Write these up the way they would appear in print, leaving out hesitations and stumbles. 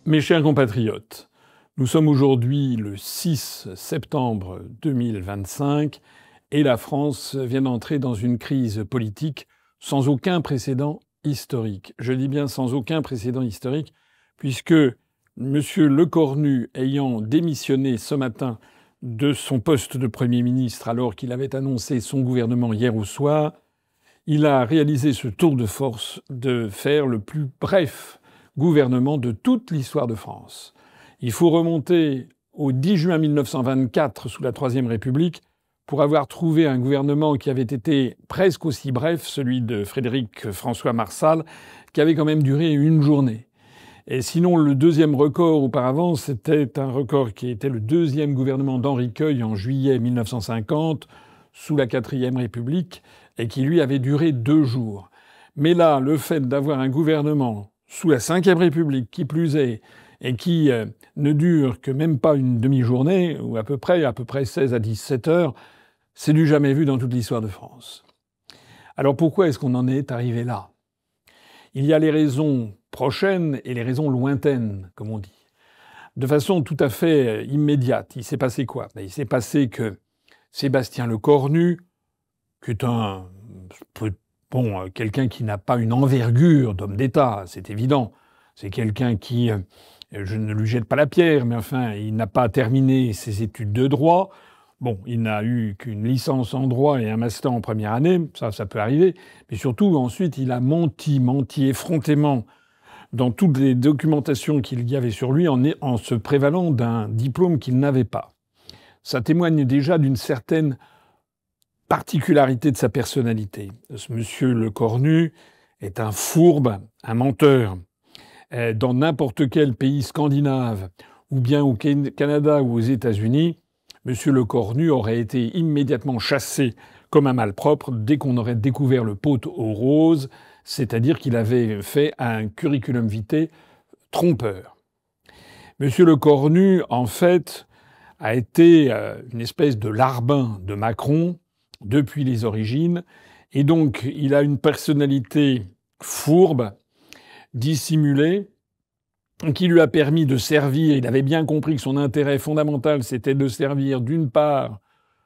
Mes chers compatriotes, nous sommes aujourd'hui le 6 septembre 2025 et la France vient d'entrer dans une crise politique sans aucun précédent historique. Je dis bien sans aucun précédent historique puisque M. Lecornu, ayant démissionné ce matin de son poste de Premier ministre alors qu'il avait annoncé son gouvernement hier au soir, il a réalisé ce tour de force de faire le plus bref gouvernement de toute l'histoire de France. Il faut remonter au 10 juin 1924 sous la Troisième République pour avoir trouvé un gouvernement qui avait été presque aussi bref, celui de Frédéric François Marsal, qui avait quand même duré une journée. Et sinon, le deuxième record auparavant, c'était un record qui était le deuxième gouvernement d'Henri Queuille en juillet 1950 sous la Quatrième République et qui, lui, avait duré 2 jours. Mais là, le fait d'avoir un gouvernement sous la Cinquième République, qui plus est, et qui ne dure que même pas une demi-journée, ou à peu près 16 à 17 heures, c'est du jamais vu dans toute l'histoire de France. Alors pourquoi est-ce qu'on en est arrivé là? Il y a les raisons prochaines et les raisons lointaines, comme on dit. De façon tout à fait immédiate, il s'est passé quoi? Il s'est passé que Sébastien Lecornu, qui est quelqu'un qui n'a pas une envergure d'homme d'État, c'est évident. C'est quelqu'un qui, je ne lui jette pas la pierre, mais enfin, il n'a pas terminé ses études de droit. Bon, il n'a eu qu'une licence en droit et un master en première année, ça peut arriver. Mais surtout, ensuite, il a menti effrontément dans toutes les documentations qu'il y avait sur lui en se prévalant d'un diplôme qu'il n'avait pas. Ça témoigne déjà d'une certaine particularité de sa personnalité. Ce monsieur Lecornu est un fourbe, un menteur. Dans n'importe quel pays scandinave, ou bien au Canada ou aux États-Unis, monsieur Lecornu aurait été immédiatement chassé comme un malpropre dès qu'on aurait découvert le pot aux roses, c'est-à-dire qu'il avait fait un curriculum vitae trompeur. Monsieur Lecornu, en fait, a été une espèce de larbin de Macron depuis les origines, et donc il a une personnalité fourbe, dissimulée, qui lui a permis de servir. Il avait bien compris que son intérêt fondamental, c'était de servir d'une part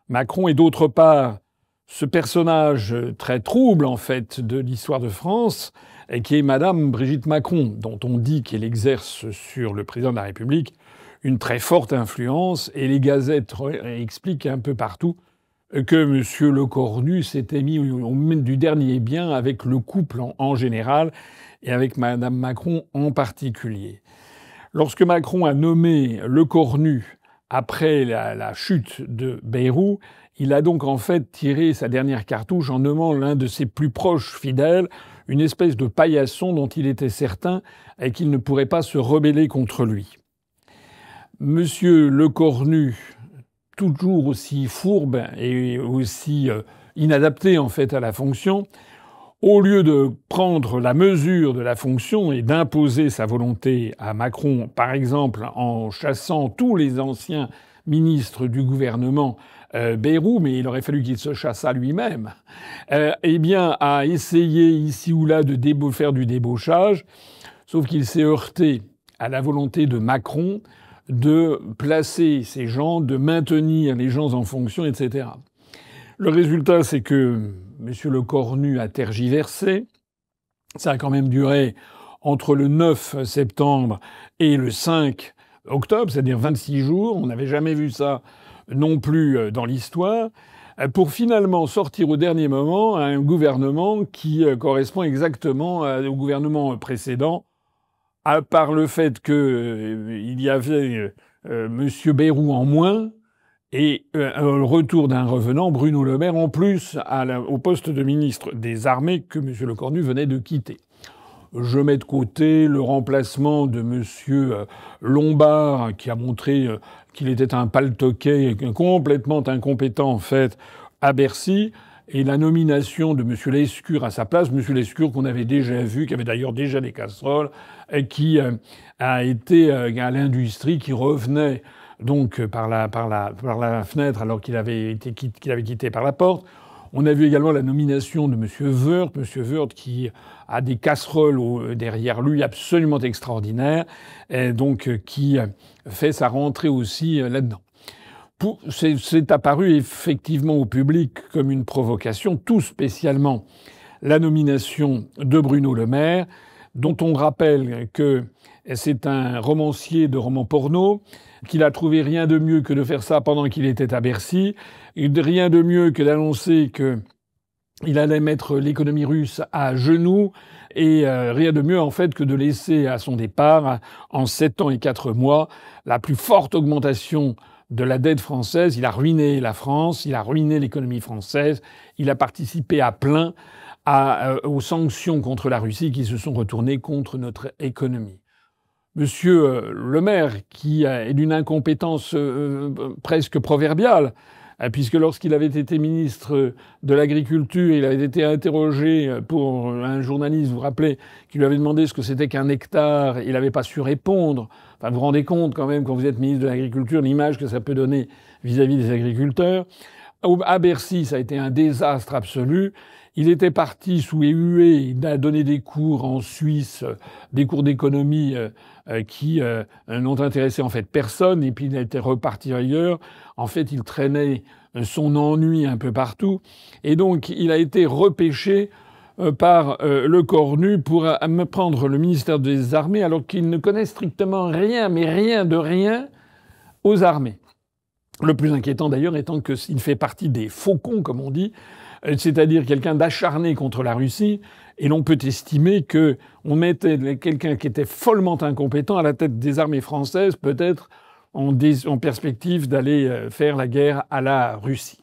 Macron et d'autre part ce personnage très trouble, en fait, de l'histoire de France, et qui est Madame Brigitte Macron, dont on dit qu'elle exerce sur le président de la République une très forte influence, et les gazettes expliquent un peu partout que M. Lecornu s'était mis au même du dernier bien avec le couple en général et avec Mme Macron en particulier. Lorsque Macron a nommé Lecornu après la chute de Bayrou, il a donc en fait tiré sa dernière cartouche en nommant l'un de ses plus proches fidèles, une espèce de paillasson dont il était certain et qu'il ne pourrait pas se rebeller contre lui. Monsieur Lecornu, toujours aussi fourbe et aussi inadapté en fait à la fonction, au lieu de prendre la mesure de la fonction et d'imposer sa volonté à Macron, par exemple en chassant tous les anciens ministres du gouvernement Bayrou, mais il aurait fallu qu'il se chassât lui-même, eh bien, a essayé ici ou là de faire du débauchage, sauf qu'il s'est heurté à la volonté de Macron de placer ces gens, de maintenir les gens en fonction, etc. Le résultat, c'est que M. Lecornu a tergiversé. Ça a quand même duré entre le 9 septembre et le 5 octobre, c'est-à-dire 26 jours. On n'avait jamais vu ça non plus dans l'histoire, pour finalement sortir au dernier moment un gouvernement qui correspond exactement au gouvernement précédent, à part le fait qu'il y avait M. Bayrou en moins et le retour d'un revenant, Bruno Le Maire, en plus au poste de ministre des Armées que M. Lecornu venait de quitter. Je mets de côté le remplacement de M. Lombard, qui a montré qu'il était un paltoquet complètement incompétent, en fait, à Bercy, et la nomination de M. Lescure à sa place, M. Lescure qu'on avait déjà vu, qui avait d'ailleurs déjà des casseroles, et qui a été à l'industrie, qui revenait donc par la fenêtre alors qu'il avait quitté par la porte. On a vu également la nomination de M. Woerth. M. Woerth qui a des casseroles derrière lui absolument extraordinaires, et donc qui fait sa rentrée aussi là-dedans. C'est apparu effectivement au public comme une provocation, tout spécialement la nomination de Bruno Le Maire, dont on rappelle que c'est un romancier de romans porno, qu'il a trouvé rien de mieux que de faire ça pendant qu'il était à Bercy, et rien de mieux que d'annoncer qu'il allait mettre l'économie russe à genoux, et rien de mieux en fait que de laisser à son départ, en 7 ans et 4 mois, la plus forte augmentation de la dette française. Il a ruiné la France, il a ruiné l'économie française, il a participé à plein aux sanctions contre la Russie qui se sont retournées contre notre économie. Monsieur Le Maire, qui est d'une incompétence presque proverbiale, puisque lorsqu'il avait été ministre de l'Agriculture, il avait été interrogé pour un journaliste, vous vous rappelez, qui lui avait demandé ce que c'était qu'un hectare, il n'avait pas su répondre. Enfin, vous vous rendez compte quand même, quand vous êtes ministre de l'Agriculture, l'image que ça peut donner vis-à-vis des agriculteurs. À Bercy, ça a été un désastre absolu. Il était parti sous les huées, il a donné des cours en Suisse, des cours d'économie qui n'ont intéressé en fait personne, et puis il a été reparti ailleurs. En fait, il traînait son ennui un peu partout, et donc il a été repêché par le Cornu pour me prendre le ministère des Armées, alors qu'il ne connaît strictement rien, mais rien de rien, aux armées. Le plus inquiétant d'ailleurs étant qu'il fait partie des faucons, comme on dit, c'est-à-dire quelqu'un d'acharné contre la Russie, et l'on peut estimer que on mettait quelqu'un qui était follement incompétent à la tête des armées françaises, peut-être en perspective d'aller faire la guerre à la Russie.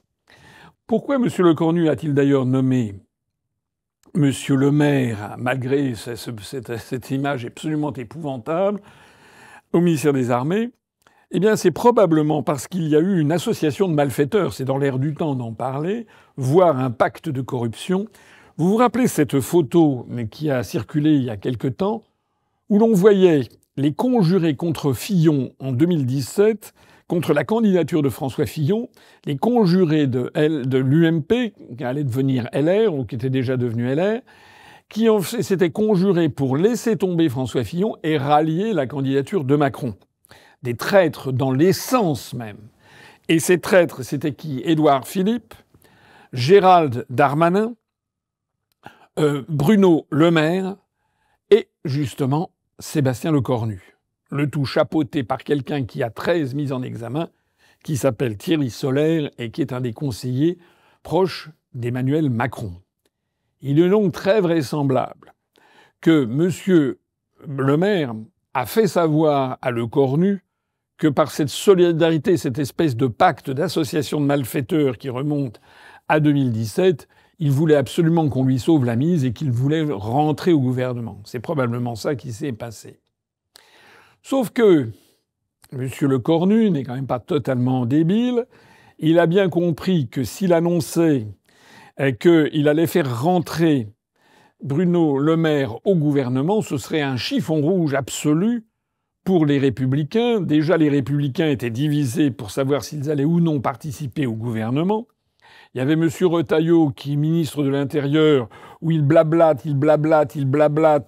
Pourquoi M. Le Cornu a-t-il d'ailleurs nommé M. Le Maire, malgré cette image absolument épouvantable, au ministère des Armées? Eh bien, c'est probablement parce qu'il y a eu une association de malfaiteurs, c'est dans l'air du temps d'en parler, voire un pacte de corruption. Vous vous rappelez cette photo qui a circulé il y a quelque temps, où l'on voyait les conjurés contre Fillon en 2017, contre la candidature de François Fillon, les conjurés de l'UMP, qui allait devenir LR, ou qui était déjà devenu LR, qui s'étaient conjurés pour laisser tomber François Fillon et rallier la candidature de Macron. Des traîtres dans l'essence même. Et ces traîtres, c'était qui? Édouard Philippe, Gérald Darmanin, Bruno Le Maire et justement Sébastien Lecornu. Le tout chapeauté par quelqu'un qui a 13 mises en examen, qui s'appelle Thierry Solère et qui est un des conseillers proches d'Emmanuel Macron. Il est donc très vraisemblable que M. Le Maire a fait savoir à Lecornu que par cette solidarité, cette espèce de pacte d'association de malfaiteurs qui remonte à 2017, il voulait absolument qu'on lui sauve la mise et qu'il voulait rentrer au gouvernement. C'est probablement ça qui s'est passé. Sauf que M. Lecornu n'est quand même pas totalement débile. Il a bien compris que s'il annonçait qu'il allait faire rentrer Bruno Le Maire au gouvernement, ce serait un chiffon rouge absolu pour les Républicains. Déjà, les Républicains étaient divisés pour savoir s'ils allaient ou non participer au gouvernement. Il y avait M. Retailleau, qui est ministre de l'Intérieur, où il blablate,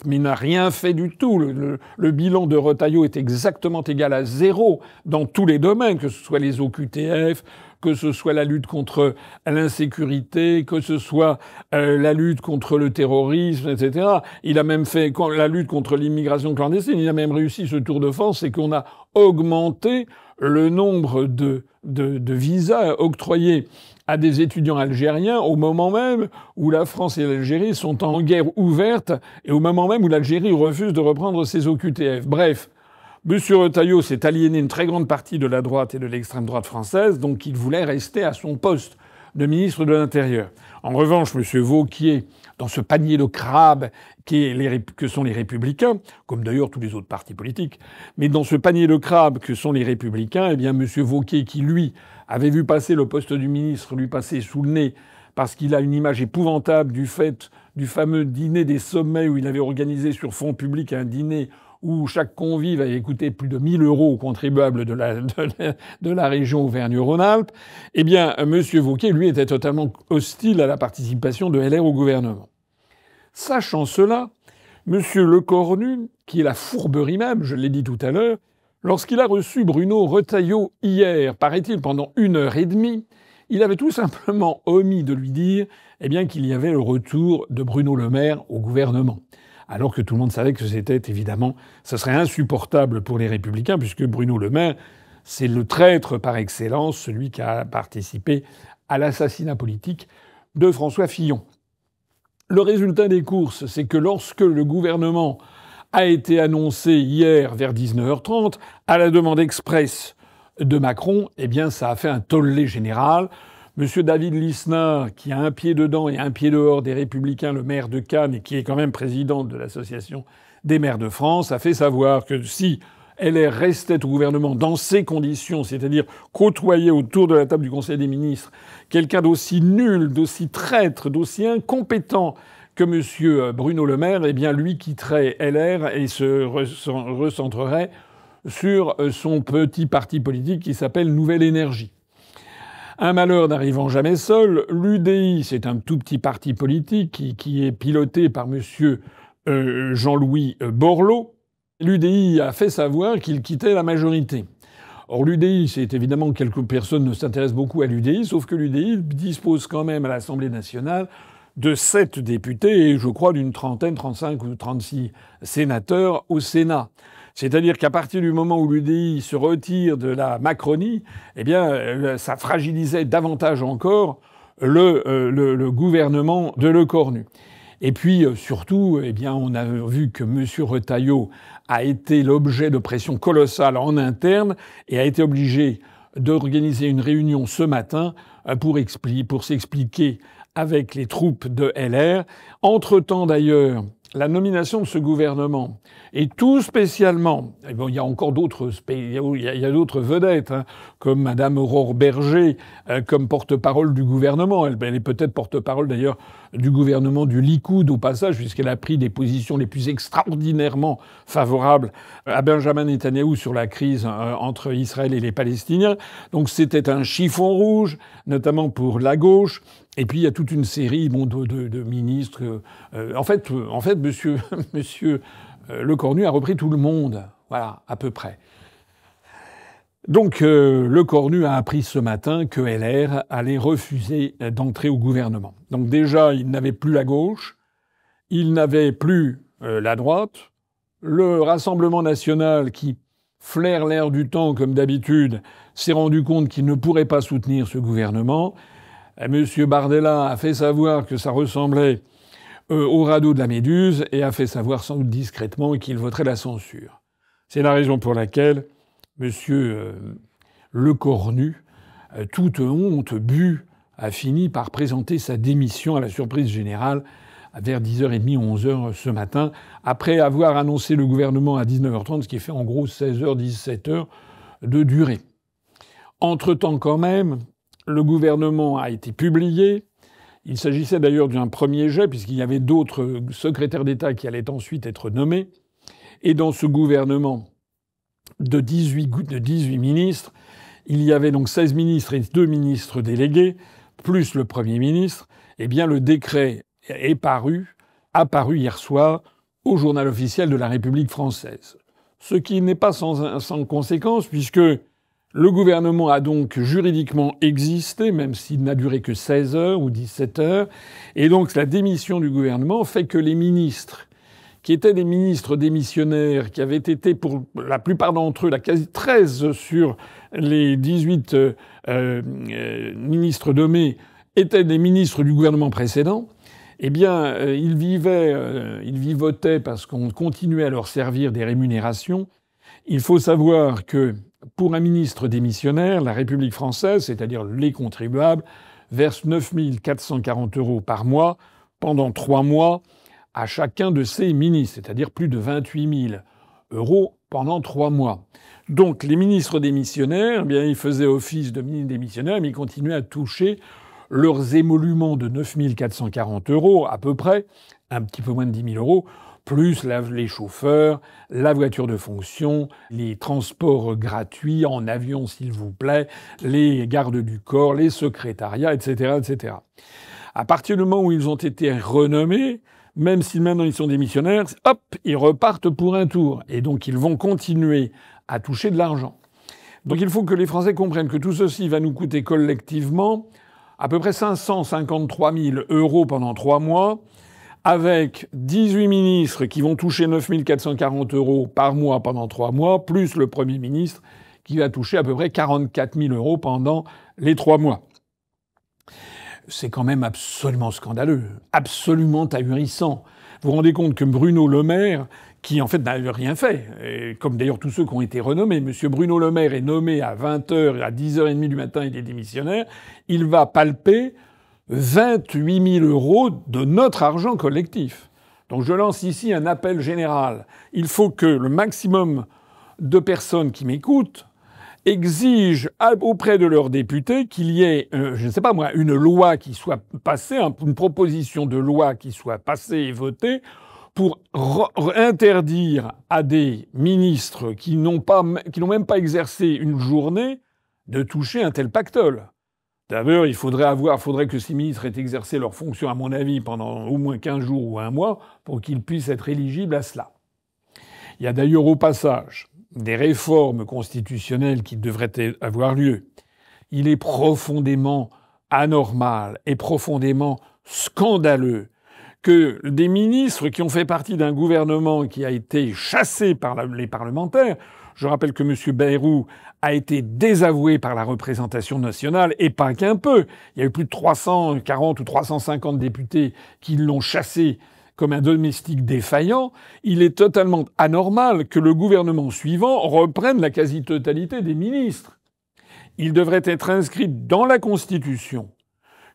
mais il n'a rien fait du tout. Le bilan de Retailleau est exactement égal à 0 dans tous les domaines, que ce soit les OQTF, que ce soit la lutte contre l'insécurité, que ce soit la lutte contre le terrorisme, etc. Il a même fait la lutte contre l'immigration clandestine. Il a même réussi ce tour de force, c'est qu'on a augmenté le nombre de visas octroyés à des étudiants algériens au moment même où la France et l'Algérie sont en guerre ouverte et au moment même où l'Algérie refuse de reprendre ses OQTF. Bref, M. Retailleau s'est aliéné une très grande partie de la droite et de l'extrême droite française, donc il voulait rester à son poste de ministre de l'Intérieur. En revanche, M. Wauquiez, dans ce panier de crabes que sont les Républicains, comme d'ailleurs tous les autres partis politiques, mais dans ce panier de crabes que sont les Républicains, eh bien M. Wauquiez, qui lui avait vu passer le poste du ministre, lui passer sous le nez, parce qu'il a une image épouvantable du fait du fameux dîner des sommets où il avait organisé sur fonds publics un dîner où chaque convive avait coûté plus de 1 000 € aux contribuables de la région Auvergne-Rhône-Alpes, eh bien, M. Wauquiez, lui, était totalement hostile à la participation de LR au gouvernement. Sachant cela, M. Lecornu, qui est la fourberie même, je l'ai dit tout à l'heure, lorsqu'il a reçu Bruno Retailleau hier, paraît-il pendant 1h30, il avait tout simplement omis de lui dire eh bien, qu'il y avait le retour de Bruno Le Maire au gouvernement. Alors que tout le monde savait que c'était évidemment, ce serait insupportable pour les Républicains, puisque Bruno Le Maire, c'est le traître par excellence, celui qui a participé à l'assassinat politique de François Fillon. Le résultat des courses, c'est que lorsque le gouvernement a été annoncé hier vers 19h30, à la demande express de Macron, eh bien, ça a fait un tollé général. Monsieur David Lisnard, qui a un pied dedans et un pied dehors des Républicains, le maire de Cannes, et qui est quand même président de l'Association des maires de France, a fait savoir que si LR restait au gouvernement dans ces conditions, c'est-à-dire côtoyer autour de la table du Conseil des ministres quelqu'un d'aussi nul, d'aussi traître, d'aussi incompétent que M. Bruno Le Maire, eh bien, lui quitterait LR et se recentrerait sur son petit parti politique qui s'appelle Nouvelle Énergie. Un malheur n'arrivant jamais seul, l'UDI, c'est un tout petit parti politique qui est piloté par M. Jean-Louis Borloo. L'UDI a fait savoir qu'il quittait la majorité. Or, l'UDI, c'est évidemment quelques personnes ne s'intéressent beaucoup à l'UDI, sauf que l'UDI dispose quand même à l'Assemblée nationale de 7 députés et je crois d'une trentaine, 35 ou 36 sénateurs au Sénat. C'est-à-dire qu'à partir du moment où l'UDI se retire de la Macronie, eh bien, ça fragilisait davantage encore le gouvernement de Lecornu. Et puis, surtout, eh bien, on a vu que M. Retailleau a été l'objet de pression colossale en interne et a été obligé d'organiser une réunion ce matin pour s'expliquer avec les troupes de LR. Entre-temps, d'ailleurs, la nomination de ce gouvernement, et tout spécialement, et bon, il y a encore d'autres, il y a d'autres vedettes, hein, comme Madame Aurore Berger, comme porte-parole du gouvernement. Elle est peut-être porte-parole d'ailleurs du gouvernement du Likoud au passage, puisqu'elle a pris des positions les plus extraordinairement favorables à Benjamin Netanyahou sur la crise entre Israël et les Palestiniens. Donc c'était un chiffon rouge, notamment pour la gauche. Et puis il y a toute une série de ministres. En fait, Monsieur Lecornu a repris tout le monde, voilà, à peu près. Donc Lecornu a appris ce matin que LR allait refuser d'entrer au gouvernement. Donc déjà, il n'avait plus la gauche, il n'avait plus la droite. Le Rassemblement national, qui flaire l'air du temps comme d'habitude, s'est rendu compte qu'il ne pourrait pas soutenir ce gouvernement. Monsieur Bardella a fait savoir que ça ressemblait au radeau de la Méduse et a fait savoir sans doute discrètement qu'il voterait la censure. C'est la raison pour laquelle Monsieur Lecornu, toute honte bue, a fini par présenter sa démission à la surprise générale vers 10h30 ou 11h ce matin, après avoir annoncé le gouvernement à 19h30, ce qui fait en gros 16h, 17h de durée. Entre-temps quand même, le gouvernement a été publié. Il s'agissait d'ailleurs d'un premier jet, puisqu'il y avait d'autres secrétaires d'État qui allaient ensuite être nommés. Et dans ce gouvernement de 18 ministres, il y avait donc 16 ministres et 2 ministres délégués, plus le Premier ministre. Eh bien, le décret a paru hier soir au Journal officiel de la République française. Ce qui n'est pas sans conséquence, puisque le gouvernement a donc juridiquement existé, même s'il n'a duré que 16 heures ou 17 heures. Et donc la démission du gouvernement fait que les ministres, qui étaient des ministres démissionnaires, qui avaient été pour la plupart d'entre eux, la quasi 13 sur les 18 ministres nommés, étaient des ministres du gouvernement précédent, eh bien, ils vivotaient parce qu'on continuait à leur servir des rémunérations. Il faut savoir que pour un ministre démissionnaire, la République française, c'est-à-dire les contribuables, verse 9 440 € par mois pendant 3 mois à chacun de ces ministres, c'est-à-dire plus de 28 000 € pendant 3 mois. Donc les ministres démissionnaires, eh bien, ils faisaient office de ministres démissionnaires, mais ils continuaient à toucher leurs émoluments de 9 440 € à peu près, un petit peu moins de 10 000 €, plus les chauffeurs, la voiture de fonction, les transports gratuits en avion s'il vous plaît, les gardes du corps, les secrétariats, etc., etc. À partir du moment où ils ont été renommés, même si maintenant ils sont démissionnaires, hop, ils repartent pour un tour. Et donc ils vont continuer à toucher de l'argent. Donc il faut que les Français comprennent que tout ceci va nous coûter collectivement à peu près 553 000 € pendant 3 mois, avec 18 ministres qui vont toucher 9 440 € par mois pendant 3 mois, plus le Premier ministre qui va toucher à peu près 44 000 € pendant les 3 mois. C'est quand même absolument scandaleux, absolument ahurissant. Vous vous rendez compte que Bruno Le Maire, qui en fait n'a rien fait, et comme d'ailleurs tous ceux qui ont été renommés, monsieur Bruno Le Maire est nommé à 20h, à 10h30 du matin, il est démissionnaire, il va palper 28 000 € de notre argent collectif. Donc je lance ici un appel général. Il faut que le maximum de personnes qui m'écoutent exigent auprès de leurs députés qu'il y ait, je ne sais pas moi, une loi qui soit passée, une proposition de loi qui soit passée et votée pour interdire à des ministres qui n'ont même pas exercé une journée de toucher un tel pactole. D'abord, il faudrait que ces ministres aient exercé leurs fonctions, à mon avis, pendant au moins 15 jours ou un mois pour qu'ils puissent être éligibles à cela. Il y a d'ailleurs au passage des réformes constitutionnelles qui devraient avoir lieu. Il est profondément anormal et profondément scandaleux que des ministres qui ont fait partie d'un gouvernement qui a été chassé par les parlementaires, je rappelle que M. Bayrou a été désavoué par la représentation nationale, et pas qu'un peu. Il y a eu plus de 340 ou 350 députés qui l'ont chassé comme un domestique défaillant. Il est totalement anormal que le gouvernement suivant reprenne la quasi-totalité des ministres. Il devrait être inscrit dans la Constitution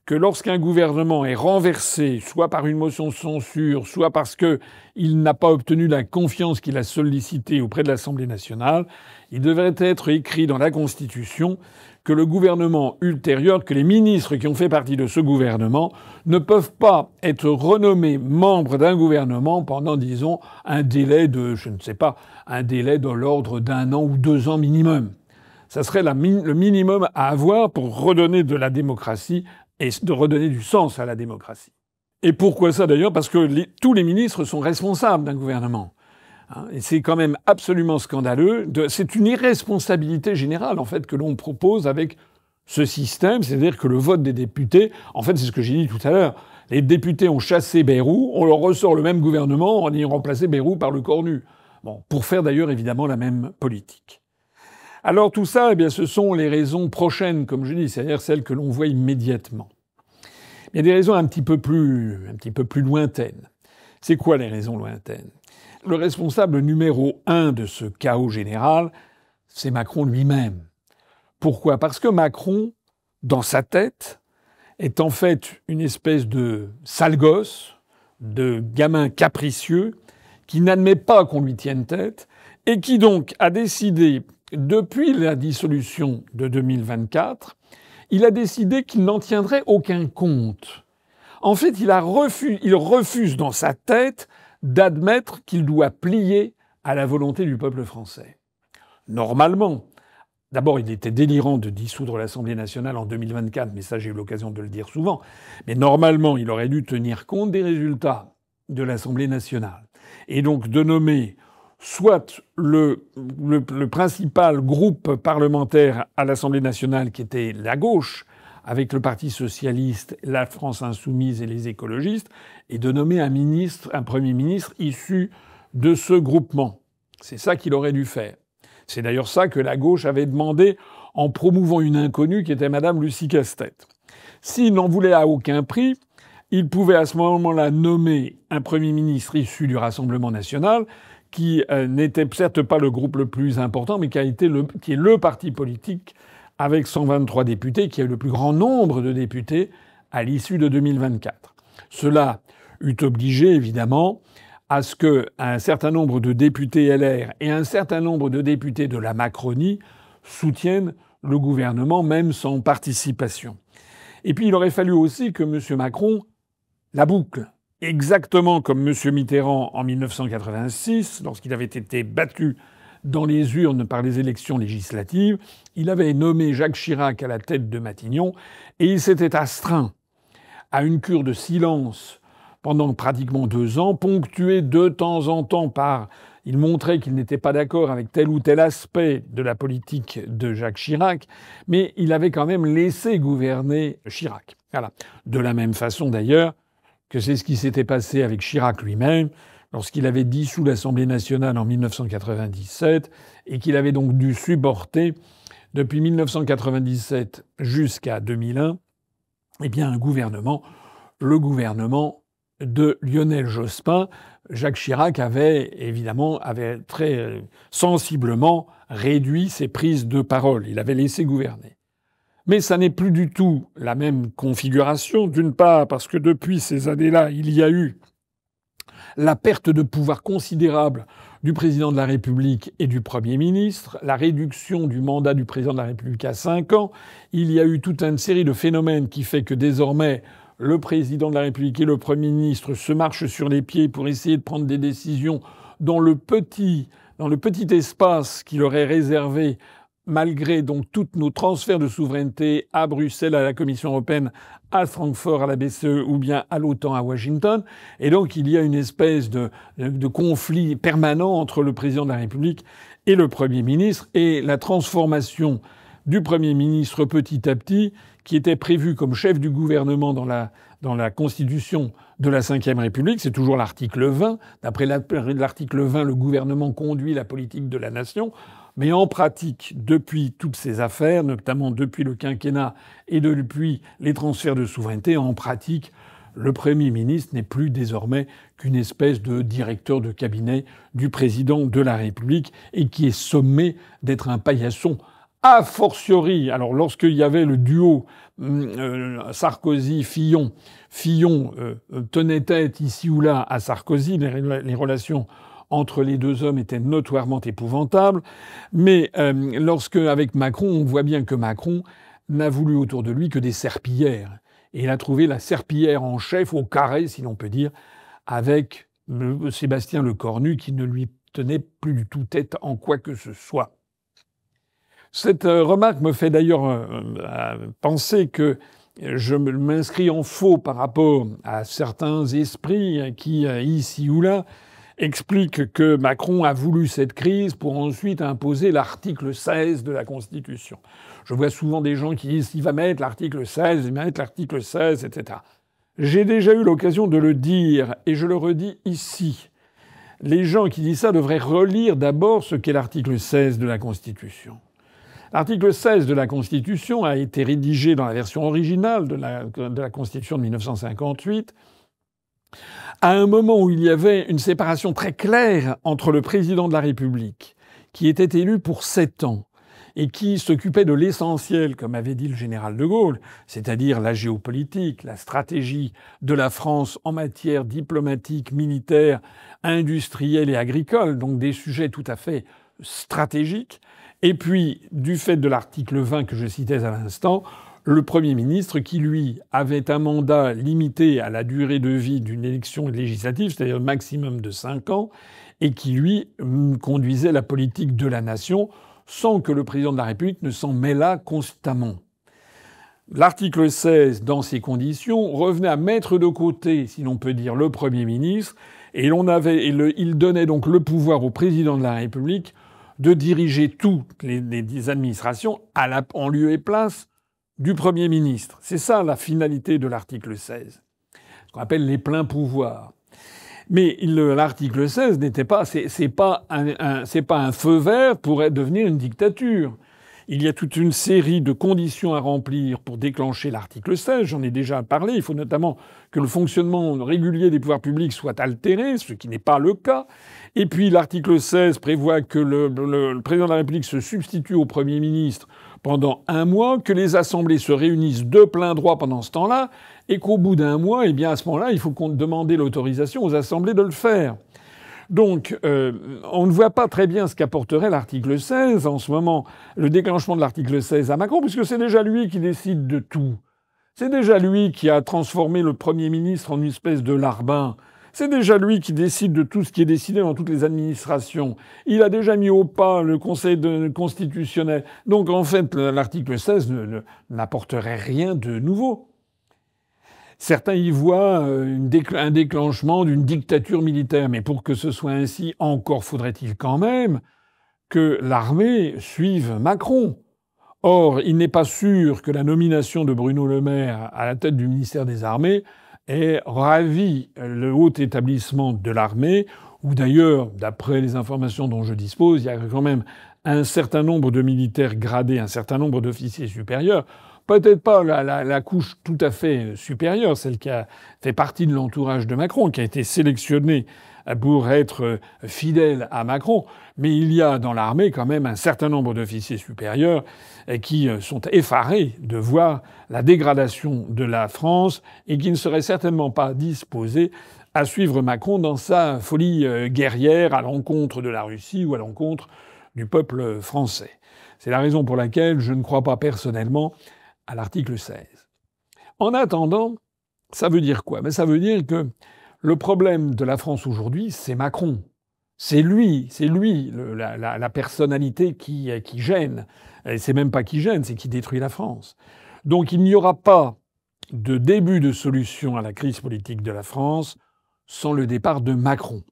que lorsqu'un gouvernement est renversé, soit par une motion de censure, soit parce qu'il n'a pas obtenu la confiance qu'il a sollicitée auprès de l'Assemblée nationale, il devrait être écrit dans la Constitution que le gouvernement ultérieur, que les ministres qui ont fait partie de ce gouvernement ne peuvent pas être renommés membres d'un gouvernement pendant, disons, un délai de, je ne sais pas, un délai de l'ordre d'1 an ou 2 ans minimum. Ça serait le minimum à avoir pour redonner de la démocratie et de redonner du sens à la démocratie. Et pourquoi ça d'ailleurs ? Parce que tous les ministres sont responsables d'un gouvernement. Et c'est quand même absolument scandaleux. C'est une irresponsabilité générale en fait que l'on propose avec ce système, c'est-à-dire que le vote des députés, en fait c'est ce que j'ai dit tout à l'heure, les députés ont chassé Bayrou, on leur ressort le même gouvernement en ayant remplacé Bayrou par le cornu. Bon, pour faire d'ailleurs évidemment la même politique. Alors tout ça, eh bien, ce sont les raisons prochaines, comme je dis, c'est-à-dire celles que l'on voit immédiatement. Il y a des raisons un petit peu plus lointaines. C'est quoi les raisons lointaines ? Le responsable numéro 1 de ce chaos général, c'est Macron lui-même. Pourquoi ? Parce que Macron, dans sa tête, est en fait une espèce de sale gosse, de gamin capricieux, qui n'admet pas qu'on lui tienne tête, et qui donc a décidé, depuis la dissolution de 2024, il a décidé qu'il n'en tiendrait aucun compte. En fait, il refuse dans sa tête d'admettre qu'il doit plier à la volonté du peuple français. Normalement, d'abord, il était délirant de dissoudre l'Assemblée nationale en 2024, mais ça, j'ai eu l'occasion de le dire souvent. Mais normalement, il aurait dû tenir compte des résultats de l'Assemblée nationale. Et donc de nommer soit le principal groupe parlementaire à l'Assemblée nationale, qui était la gauche, avec le Parti socialiste, la France insoumise et les écologistes, et de nommer un Premier ministre issu de ce groupement. C'est ça qu'il aurait dû faire. C'est d'ailleurs ça que la gauche avait demandé en promouvant une inconnue qui était Madame Lucie Castet. S'il n'en voulait à aucun prix, il pouvait à ce moment-là nommer un Premier ministre issu du Rassemblement national, qui n'était certes pas le groupe le plus important, mais qui est le parti politique avec 123 députés, qui a eu le plus grand nombre de députés à l'issue de 2024. Cela eût obligé, évidemment, à ce qu'un certain nombre de députés LR et un certain nombre de députés de la Macronie soutiennent le gouvernement, même sans participation. Et puis il aurait fallu aussi que M. Macron la boucle. exactement comme M. Mitterrand en 1986, lorsqu'il avait été battu dans les urnes par les élections législatives, il avait nommé Jacques Chirac à la tête de Matignon et il s'était astreint à une cure de silence pendant pratiquement 2 ans, ponctuée de temps en temps par... Il montrait qu'il n'était pas d'accord avec tel ou tel aspect de la politique de Jacques Chirac, mais il avait quand même laissé gouverner Chirac. Voilà. De la même façon d'ailleurs que c'est ce qui s'était passé avec Chirac lui-même, lorsqu'il avait dissous l'Assemblée nationale en 1997 et qu'il avait donc dû supporter, depuis 1997 jusqu'à 2001, eh bien un gouvernement, le gouvernement de Lionel Jospin. Jacques Chirac avait très sensiblement réduit ses prises de parole. Il avait laissé gouverner. Mais ça n'est plus du tout la même configuration, d'une part parce que depuis ces années-là, il y a eu la perte de pouvoir considérable du président de la République et du Premier ministre, la réduction du mandat du président de la République à 5 ans. Il y a eu toute une série de phénomènes qui fait que désormais, le président de la République et le Premier ministre se marchent sur les pieds pour essayer de prendre des décisions dans le petit espace qui leur est réservé, malgré donc tous nos transferts de souveraineté à Bruxelles, à la Commission européenne, à Francfort, à la BCE ou bien à l'OTAN à Washington. Et donc il y a une espèce de conflit permanent entre le président de la République et le Premier ministre, et la transformation du Premier ministre petit à petit, qui était prévu comme chef du gouvernement dans la Constitution de la Ve République. C'est toujours l'article 20. D'après l'article 20, le gouvernement conduit la politique de la nation. Mais en pratique, depuis toutes ces affaires, notamment depuis le quinquennat et depuis les transferts de souveraineté, en pratique, le Premier ministre n'est plus désormais qu'une espèce de directeur de cabinet du président de la République et qui est sommé d'être un paillasson. A fortiori, alors lorsqu'il y avait le duo Sarkozy-Fillon, Fillon tenait tête ici ou là à Sarkozy, les relations entre les deux hommes étaient notoirement épouvantables, mais lorsque, avec Macron, on voit bien que Macron n'a voulu autour de lui que des serpillères. Et il a trouvé la serpillière en chef, au carré, si l'on peut dire, avec Sébastien Lecornu, qui ne lui tenait plus du tout tête en quoi que ce soit. Cette remarque me fait d'ailleurs penser que je m'inscris en faux par rapport à certains esprits qui, ici ou là, expliquent que Macron a voulu cette crise pour ensuite imposer l'article 16 de la Constitution. Je vois souvent des gens qui disent il va mettre l'article 16, il va mettre l'article 16, etc. J'ai déjà eu l'occasion de le dire et je le redis ici. Les gens qui disent ça devraient relire d'abord ce qu'est l'article 16 de la Constitution. L'article 16 de la Constitution a été rédigé dans la version originale de la Constitution de 1958 à un moment où il y avait une séparation très claire entre le président de la République, qui était élu pour 7 ans, et qui s'occupait de l'essentiel, comme avait dit le général de Gaulle, c'est-à-dire la géopolitique, la stratégie de la France en matière diplomatique, militaire, industrielle et agricole, donc des sujets tout à fait stratégiques. Et puis, du fait de l'article 20 que je citais à l'instant, le Premier ministre qui, lui, avait un mandat limité à la durée de vie d'une élection législative, c'est-à-dire un maximum de 5 ans, et qui, lui, conduisait la politique de la nation sans que le président de la République ne s'en mêlât constamment. L'article 16, dans ces conditions, revenait à mettre de côté, si l'on peut dire, le Premier ministre, et il donnait donc le pouvoir au président de la République de diriger toutes les administrations en lieu et place du Premier ministre. C'est ça la finalité de l'article 16, ce qu'on appelle les pleins pouvoirs. Mais l'article 16 n'était pas, c'est pas un feu vert pour devenir une dictature. Il y a toute une série de conditions à remplir pour déclencher l'article 16. J'en ai déjà parlé. Il faut notamment que le fonctionnement régulier des pouvoirs publics soit altéré, ce qui n'est pas le cas. Et puis l'article 16 prévoit que le président de la République se substitue au Premier ministre pendant 1 mois, que les assemblées se réunissent de plein droit pendant ce temps-là, et qu'au bout d'1 mois, eh bien à ce moment-là, il faut demander l'autorisation aux assemblées de le faire. Donc, on ne voit pas très bien ce qu'apporterait l'article 16 en ce moment, le déclenchement de l'article 16 à Macron, puisque c'est déjà lui qui décide de tout. C'est déjà lui qui a transformé le Premier ministre en une espèce de larbin. C'est déjà lui qui décide de tout ce qui est décidé dans toutes les administrations. Il a déjà mis au pas le Conseil constitutionnel. Donc en fait, l'article 16 n'apporterait rien de nouveau. Certains y voient un déclenchement d'une dictature militaire. Mais pour que ce soit ainsi, encore faudrait-il quand même que l'armée suive Macron. Or, il n'est pas sûr que la nomination de Bruno Le Maire à la tête du ministère des Armées ait ravi le haut établissement de l'armée, où d'ailleurs, d'après les informations dont je dispose, il y a quand même un certain nombre de militaires gradés, un certain nombre d'officiers supérieurs, peut-être pas la couche tout à fait supérieure, celle qui a fait partie de l'entourage de Macron, qui a été sélectionnée pour être fidèle à Macron, mais il y a dans l'armée quand même un certain nombre d'officiers supérieurs qui sont effarés de voir la dégradation de la France et qui ne seraient certainement pas disposés à suivre Macron dans sa folie guerrière à l'encontre de la Russie ou à l'encontre du peuple français. C'est la raison pour laquelle je ne crois pas personnellement à l'article 16. En attendant, ça veut dire quoi? Ça veut dire que le problème de la France aujourd'hui, c'est Macron. C'est lui, la personnalité qui gêne. Et c'est même pas qui gêne, c'est qui détruit la France. Donc il n'y aura pas de début de solution à la crise politique de la France sans le départ de Macron.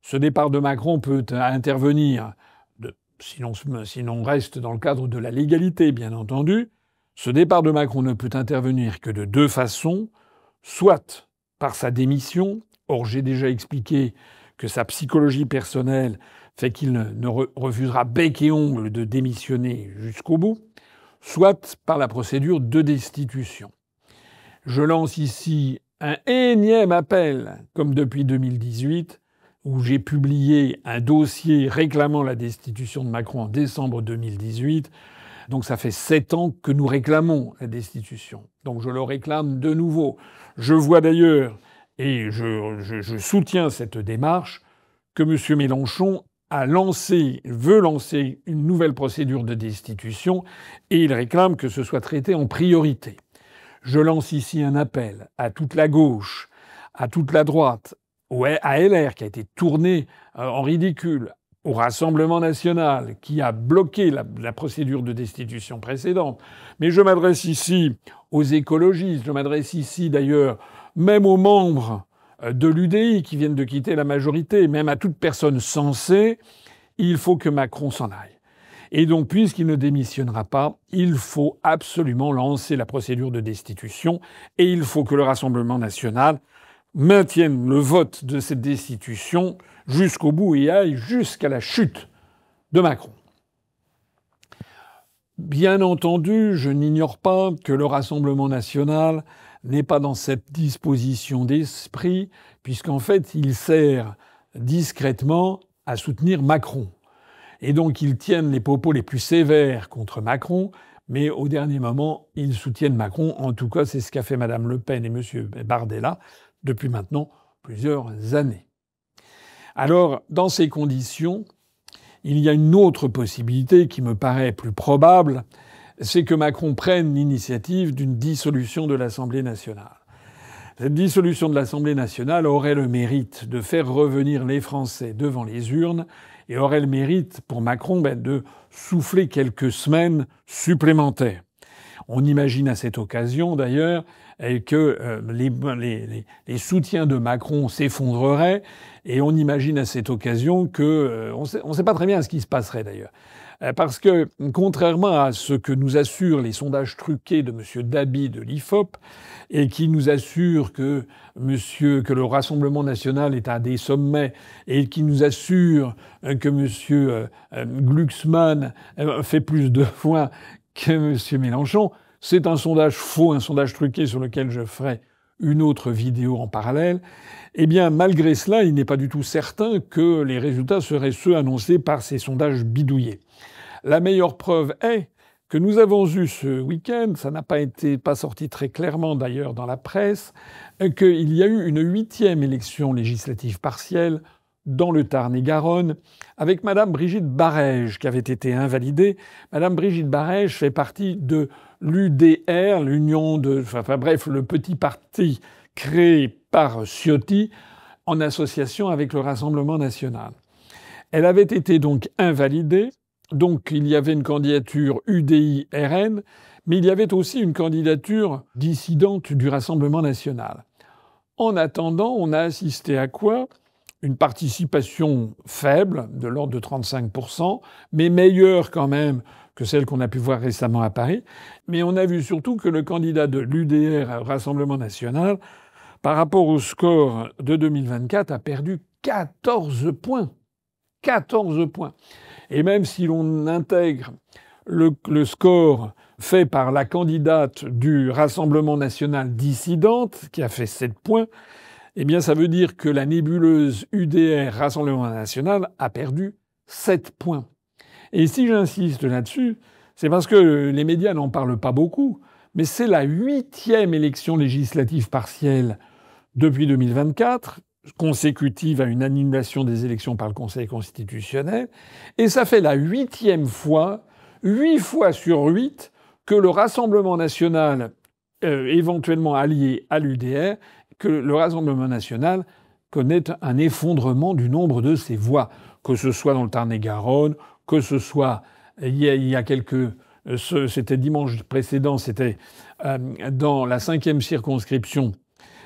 Ce départ de Macron peut intervenir, si l'on reste dans le cadre de la légalité, bien entendu. Ce départ de Macron ne peut intervenir que de deux façons, soit par sa démission. Or, j'ai déjà expliqué que sa psychologie personnelle fait qu'il ne refusera bec et ongle de démissionner jusqu'au bout, soit par la procédure de destitution. Je lance ici un énième appel, comme depuis 2018, où j'ai publié un dossier réclamant la destitution de Macron en décembre 2018. Donc ça fait 7 ans que nous réclamons la destitution. Donc je le réclame de nouveau. Je vois d'ailleurs, et je soutiens cette démarche, que M. Mélenchon veut lancer une nouvelle procédure de destitution et il réclame que ce soit traité en priorité. Je lance ici un appel à toute la gauche, à toute la droite, à LR qui a été tourné en ridicule, au Rassemblement national qui a bloqué la procédure de destitution précédente. Mais je m'adresse ici aux écologistes, je m'adresse ici d'ailleurs même aux membres de l'UDI qui viennent de quitter la majorité, même à toute personne sensée, il faut que Macron s'en aille. Et donc, puisqu'il ne démissionnera pas, il faut absolument lancer la procédure de destitution et il faut que le Rassemblement national maintienne le vote de cette destitution jusqu'au bout et aille jusqu'à la chute de Macron. Bien entendu, je n'ignore pas que le Rassemblement national n'est pas dans cette disposition d'esprit, puisqu'en fait, il sert discrètement à soutenir Macron. Et donc, ils tiennent les propos les plus sévères contre Macron, mais au dernier moment, ils soutiennent Macron. En tout cas, c'est ce qu'a fait Mme Le Pen et M. Bardella depuis maintenant plusieurs années. Alors, dans ces conditions, il y a une autre possibilité qui me paraît plus probable, c'est que Macron prenne l'initiative d'une dissolution de l'Assemblée nationale. Cette dissolution de l'Assemblée nationale aurait le mérite de faire revenir les Français devant les urnes et aurait le mérite pour Macron de souffler quelques semaines supplémentaires. On imagine à cette occasion d'ailleurs que les soutiens de Macron s'effondreraient et on imagine à cette occasion que on sait pas très bien ce qui se passerait d'ailleurs. Parce que, contrairement à ce que nous assurent les sondages truqués de M. Dabi de l'IFOP, et qui nous assurent que le Rassemblement national est à des sommets, et qui nous assurent que M. Glucksmann fait plus de voix que M. Mélenchon, c'est un sondage faux, un sondage truqué sur lequel je ferai une autre vidéo en parallèle. Eh bien, malgré cela, il n'est pas du tout certain que les résultats seraient ceux annoncés par ces sondages bidouillés. La meilleure preuve est que nous avons eu ce week-end, ça n'a pas sorti très clairement d'ailleurs dans la presse, qu'il y a eu une 8e élection législative partielle dans le Tarn-et-Garonne, avec Madame Brigitte Barège, qui avait été invalidée. Madame Brigitte Barège fait partie de l'UDR, bref, le petit parti créé par Ciotti en association avec le Rassemblement national. Elle avait été donc invalidée. Donc il y avait une candidature UDI-RN, mais il y avait aussi une candidature dissidente du Rassemblement national. En attendant, on a assisté à quoi? Une participation faible, de l'ordre de 35%, mais meilleure quand même que celle qu'on a pu voir récemment à Paris. Mais on a vu surtout que le candidat de l'UDR au Rassemblement national, par rapport au score de 2024, a perdu 14 points. 14 points. Et même si l'on intègre le score fait par la candidate du Rassemblement national dissidente, qui a fait 7 points, eh bien ça veut dire que la nébuleuse UDR Rassemblement national a perdu 7 points. Et si j'insiste là-dessus, c'est parce que les médias n'en parlent pas beaucoup, mais c'est la 8e élection législative partielle depuis 2024, consécutive à une annulation des élections par le Conseil constitutionnel, et ça fait la 8e fois, 8 fois sur 8, que le Rassemblement national, éventuellement allié à l'UDR, que le Rassemblement national connaît un effondrement du nombre de ses voix, que ce soit dans le Tarn-et-Garonne, que ce soit il y a quelques... C'était dimanche précédent, c'était dans la 5e circonscription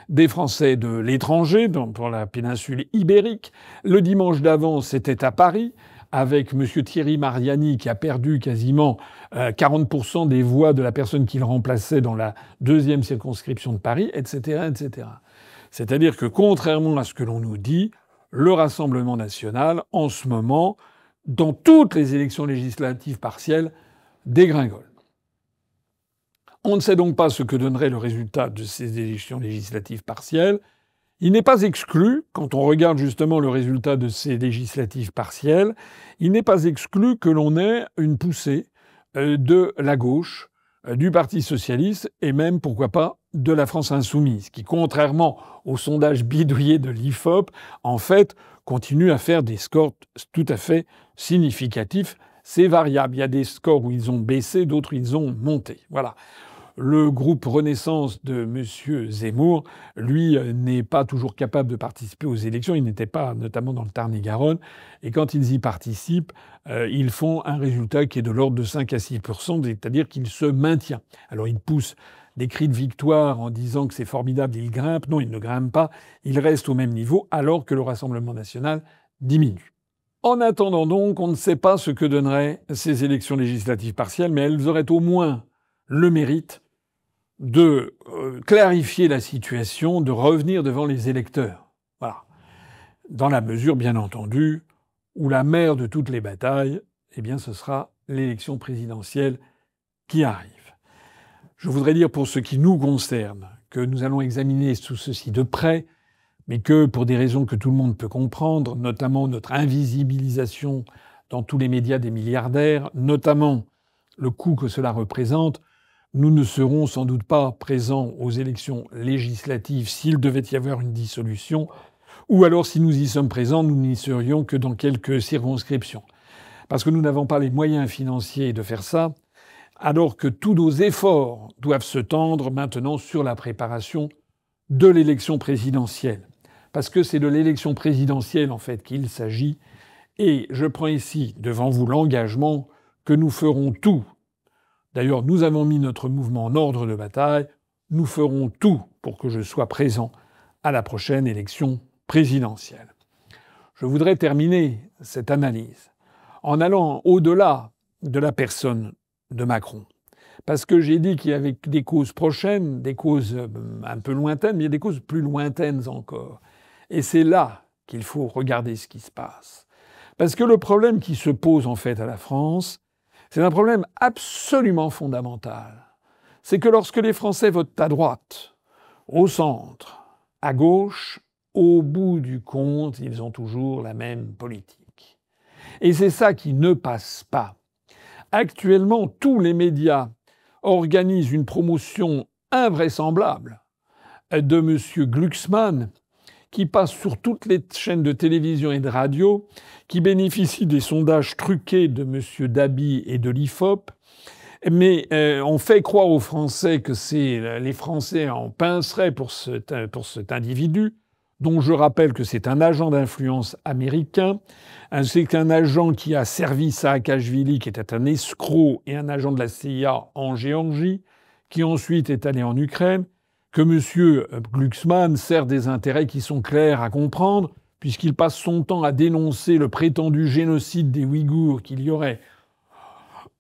des Français de l'étranger, pour la péninsule ibérique. Le dimanche d'avant, c'était à Paris, avec M. Thierry Mariani, qui a perdu quasiment 40% des voix de la personne qu'il remplaçait dans la 2e circonscription de Paris, etc., etc. C'est-à-dire que, contrairement à ce que l'on nous dit, le Rassemblement national, en ce moment, dans toutes les élections législatives partielles, dégringole. On ne sait donc pas ce que donnerait le résultat de ces élections législatives partielles. Il n'est pas exclu, quand on regarde justement le résultat de ces législatives partielles, il n'est pas exclu que l'on ait une poussée de la gauche, du Parti socialiste et même, pourquoi pas, de la France insoumise, qui, contrairement aux sondages bidouillés de l'IFOP, en fait, continue à faire des scores tout à fait significatifs. C'est variable. Il y a des scores où ils ont baissé, d'autres où ils ont monté. Voilà. Le groupe Renaissance de M. Zemmour, lui, n'est pas toujours capable de participer aux élections. Il n'était pas, notamment dans le Tarn-et-Garonne. Et quand ils y participent, ils font un résultat qui est de l'ordre de 5 à 6%, c'est-à-dire qu'il se maintient. Alors, il pousse des cris de victoire en disant que c'est formidable, il grimpe. Non, il ne grimpe pas. Il reste au même niveau, alors que le Rassemblement national diminue. En attendant donc, on ne sait pas ce que donneraient ces élections législatives partielles, mais elles auraient au moins le mérite de clarifier la situation, de revenir devant les électeurs. Voilà. Dans la mesure, bien entendu, où la mère de toutes les batailles, eh bien, ce sera l'élection présidentielle qui arrive. Je voudrais dire, pour ce qui nous concerne, que nous allons examiner tout ceci de près, mais que, pour des raisons que tout le monde peut comprendre, notamment notre invisibilisation dans tous les médias des milliardaires, notamment le coût que cela représente, nous ne serons sans doute pas présents aux élections législatives s'il devait y avoir une dissolution, ou alors si nous y sommes présents, nous n'y serions que dans quelques circonscriptions. Parce que nous n'avons pas les moyens financiers de faire ça, alors que tous nos efforts doivent se tendre maintenant sur la préparation de l'élection présidentielle. Parce que c'est de l'élection présidentielle, en fait, qu'il s'agit. Et je prends ici devant vous l'engagement que nous ferons tout. D'ailleurs, nous avons mis notre mouvement en ordre de bataille. Nous ferons tout pour que je sois présent à la prochaine élection présidentielle. Je voudrais terminer cette analyse en allant au-delà de la personne de Macron. Parce que j'ai dit qu'il y avait des causes prochaines, des causes un peu lointaines, mais il y a des causes plus lointaines encore. Et c'est là qu'il faut regarder ce qui se passe. Parce que le problème qui se pose en fait à la France, c'est un problème absolument fondamental. C'est que lorsque les Français votent à droite, au centre, à gauche, au bout du compte, ils ont toujours la même politique. Et c'est ça qui ne passe pas. Actuellement, tous les médias organisent une promotion invraisemblable de M. Glucksmann, qui passe sur toutes les chaînes de télévision et de radio, qui bénéficie des sondages truqués de M. Dabi et de l'IFOP, Mais on fait croire aux Français que les Français en pinceraient pour cet individu, dont je rappelle que c'est un agent d'influence américain. C'est un agent qui a servi Saakashvili, qui était un escroc et un agent de la CIA en Géorgie, qui ensuite est allé en Ukraine, que M. Glucksmann sert des intérêts qui sont clairs à comprendre, puisqu'il passe son temps à dénoncer le prétendu génocide des Ouïghours qu'il y aurait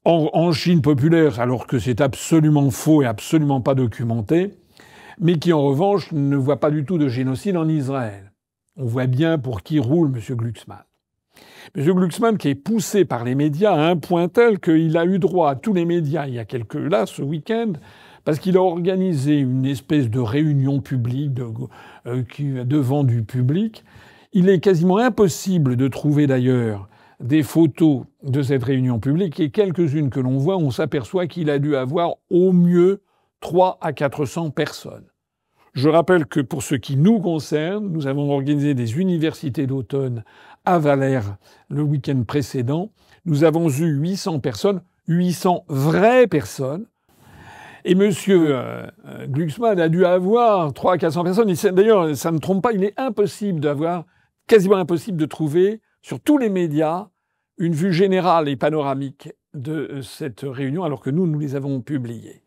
en Chine populaire, alors que c'est absolument faux et absolument pas documenté, mais qui en revanche ne voit pas du tout de génocide en Israël. On voit bien pour qui roule M. Glucksmann. M. Glucksmann qui est poussé par les médias à un point tel qu'il a eu droit à tous les médias il y a ce week-end, parce qu'il a organisé une espèce de réunion publique devant du public. Il est quasiment impossible de trouver d'ailleurs des photos de cette réunion publique, et quelques-unes que l'on voit, on s'aperçoit qu'il a dû avoir au mieux 300 à 400 personnes. Je rappelle que pour ce qui nous concerne, nous avons organisé des universités d'automne à Valère le week-end précédent. Nous avons eu 800 personnes, 800 vraies personnes. Et M. Glucksmann a dû avoir 300 à 400 personnes. D'ailleurs, ça ne trompe pas, il est quasiment impossible de trouver sur tous les médias une vue générale et panoramique de cette réunion, alors que nous les avons publiées.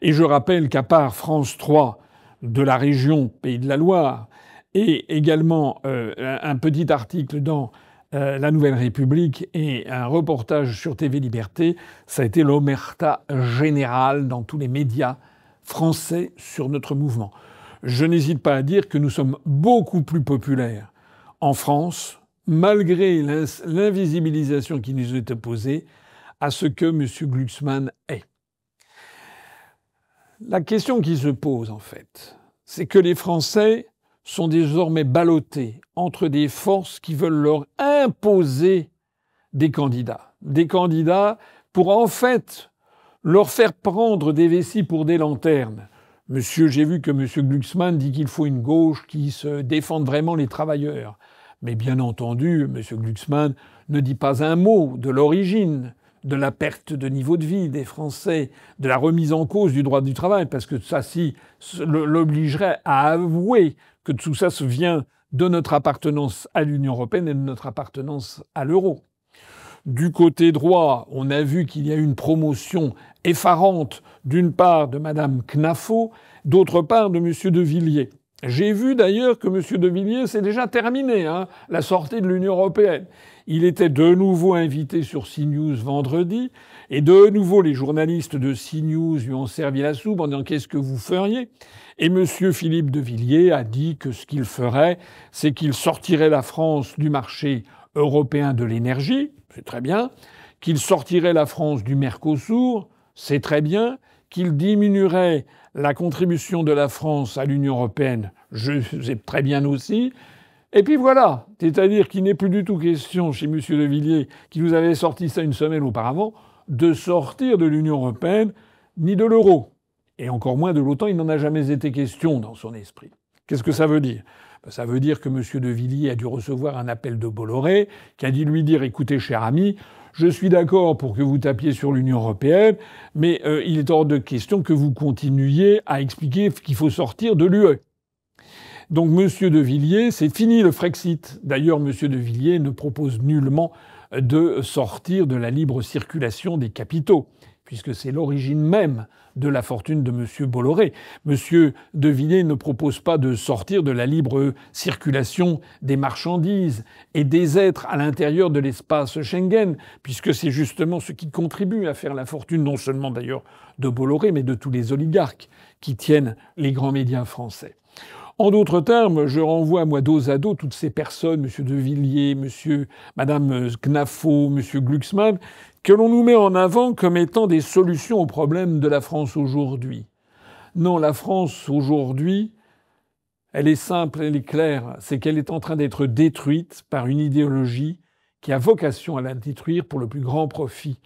Et je rappelle qu'à part France 3 de la région Pays de la Loire, et également un petit article dans La Nouvelle République et un reportage sur TV Liberté, ça a été l'omerta générale dans tous les médias français sur notre mouvement. Je n'hésite pas à dire que nous sommes beaucoup plus populaires en France, malgré l'invisibilisation qui nous est opposée à ce que M. Glucksmann est. La question qui se pose, en fait, c'est que les Français sont désormais ballottés entre des forces qui veulent leur imposer des candidats. Des candidats pour, en fait, leur faire prendre des vessies pour des lanternes. J'ai vu que M. Glucksmann dit qu'il faut une gauche qui se défende vraiment les travailleurs. Mais bien entendu, M. Glucksmann ne dit pas un mot de l'origine de la perte de niveau de vie des Français, de la remise en cause du droit du travail, parce que ça, l'obligerait à avouer que tout ça vient de notre appartenance à l'Union européenne et de notre appartenance à l'euro. Du côté droit, on a vu qu'il y a eu une promotion effarante, d'une part de Mme Knafo, d'autre part de M. de Villiers. J'ai vu d'ailleurs que M. de Villiers, c'est déjà terminé, la sortie de l'Union européenne. Il était de nouveau invité sur CNews vendredi, et de nouveau les journalistes de CNews lui ont servi la soupe en disant « Qu'est-ce que vous feriez ?» Et M. Philippe de Villiers a dit que ce qu'il ferait, c'est qu'il sortirait la France du marché européen de l'énergie, c'est très bien, qu'il sortirait la France du Mercosur, c'est très bien, qu'il diminuerait la contribution de la France à l'Union européenne, c'est très bien aussi. Et puis voilà, c'est-à-dire qu'il n'est plus du tout question chez M. de Villiers, qui nous avait sorti ça une semaine auparavant, de sortir de l'Union européenne ni de l'euro. Et encore moins de l'OTAN, il n'en a jamais été question dans son esprit. Qu'est-ce que ça veut dire ? Ça veut dire que M. de Villiers a dû recevoir un appel de Bolloré, qui a dû lui dire « Écoutez, cher ami, je suis d'accord pour que vous tapiez sur l'Union européenne, mais il est hors de question que vous continuiez à expliquer qu'il faut sortir de l'UE. » Donc M. de Villiers, c'est fini le Frexit. D'ailleurs, M. de Villiers ne propose nullement de sortir de la libre circulation des capitaux, puisque c'est l'origine même de la fortune de M. Bolloré. M. de Villiers ne propose pas de sortir de la libre circulation des marchandises et des êtres à l'intérieur de l'espace Schengen, puisque c'est justement ce qui contribue à faire la fortune, non seulement d'ailleurs de Bolloré, mais de tous les oligarques qui tiennent les grands médias français. En d'autres termes, je renvoie, moi, dos à dos, toutes ces personnes, M. de Villiers, Mme Knafo, M. Glucksmann, que l'on nous met en avant comme étant des solutions aux problèmes de la France aujourd'hui. Non, la France aujourd'hui, elle est simple, elle est claire, c'est qu'elle est en train d'être détruite par une idéologie qui a vocation à la détruire pour le plus grand profit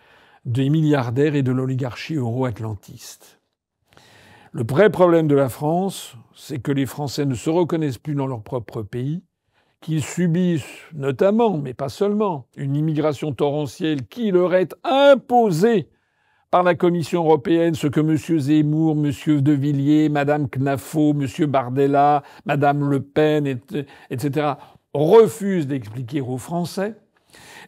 des milliardaires et de l'oligarchie euro-atlantiste. Le vrai problème de la France, c'est que les Français ne se reconnaissent plus dans leur propre pays, qu'ils subissent notamment, mais pas seulement, une immigration torrentielle qui leur est imposée par la Commission européenne, ce que M. Zemmour, M. De Villiers, Mme Knafo, M. Bardella, Mme Le Pen, etc. refusent d'expliquer aux Français.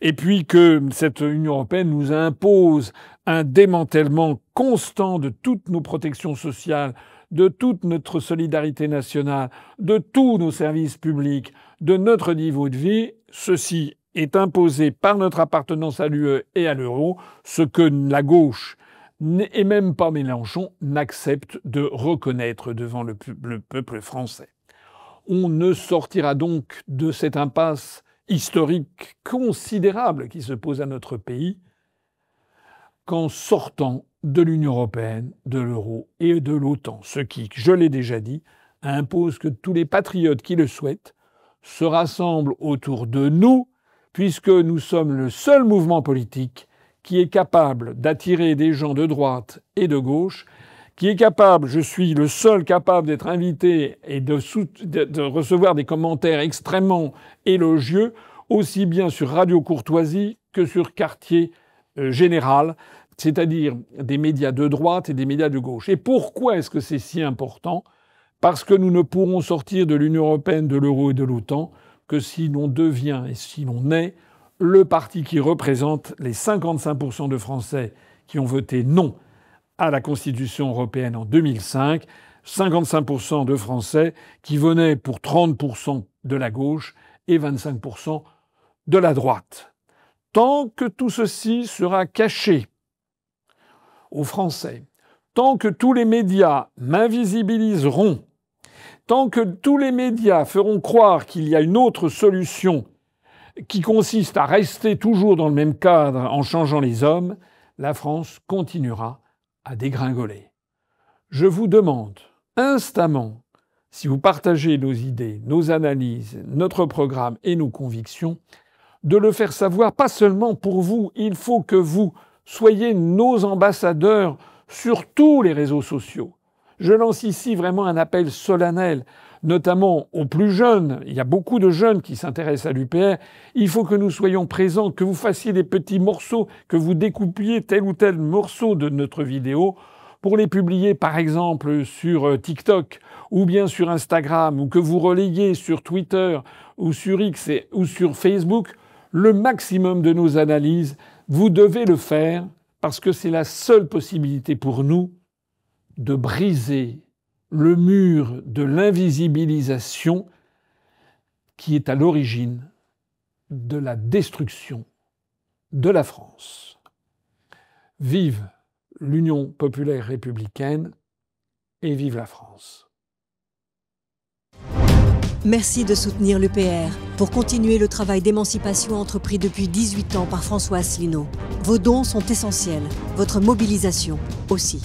Et puis que cette Union européenne nous impose un démantèlement constant de toutes nos protections sociales, de toute notre solidarité nationale, de tous nos services publics, de notre niveau de vie. Ceci est imposé par notre appartenance à l'UE et à l'euro, ce que la gauche, et même pas Mélenchon, n'accepte de reconnaître devant le peuple français. On ne sortira donc de cette impasse historique considérable qui se pose à notre pays qu'en sortant de l'Union européenne, de l'euro et de l'OTAN. Ce qui, je l'ai déjà dit, impose que tous les patriotes qui le souhaitent se rassemblent autour de nous, puisque nous sommes le seul mouvement politique qui est capable d'attirer des gens de droite et de gauche, qui est capable, je suis le seul capable d'être invité et de recevoir des commentaires extrêmement élogieux, aussi bien sur Radio Courtoisie que sur Quartier Général, c'est-à-dire des médias de droite et des médias de gauche. Et pourquoi est-ce que c'est si important ? Parce que nous ne pourrons sortir de l'Union européenne, de l'euro et de l'OTAN que si l'on devient et si l'on est le parti qui représente les 55% de Français qui ont voté non à la Constitution européenne en 2005, 55% de Français qui venaient pour 30% de la gauche et 25% de la droite. Tant que tout ceci sera caché aux Français, tant que tous les médias m'invisibiliseront, tant que tous les médias feront croire qu'il y a une autre solution qui consiste à rester toujours dans le même cadre en changeant les hommes, la France continuera à dégringoler. Je vous demande instamment, si vous partagez nos idées, nos analyses, notre programme et nos convictions, de le faire savoir, pas seulement pour vous, il faut que vous soyez nos ambassadeurs sur tous les réseaux sociaux. Je lance ici vraiment un appel solennel, notamment aux plus jeunes. Il y a beaucoup de jeunes qui s'intéressent à l'UPR. Il faut que nous soyons présents, que vous fassiez des petits morceaux, que vous découpiez tel ou tel morceau de notre vidéo pour les publier, par exemple, sur TikTok ou bien sur Instagram, ou que vous relayiez sur Twitter ou sur X ou sur Facebook le maximum de nos analyses. Vous devez le faire parce que c'est la seule possibilité pour nous de briser le mur de l'invisibilisation qui est à l'origine de la destruction de la France. Vive l'Union populaire républicaine et vive la France. Merci de soutenir l'UPR pour continuer le travail d'émancipation entrepris depuis 18 ans par François Asselineau. Vos dons sont essentiels, votre mobilisation aussi.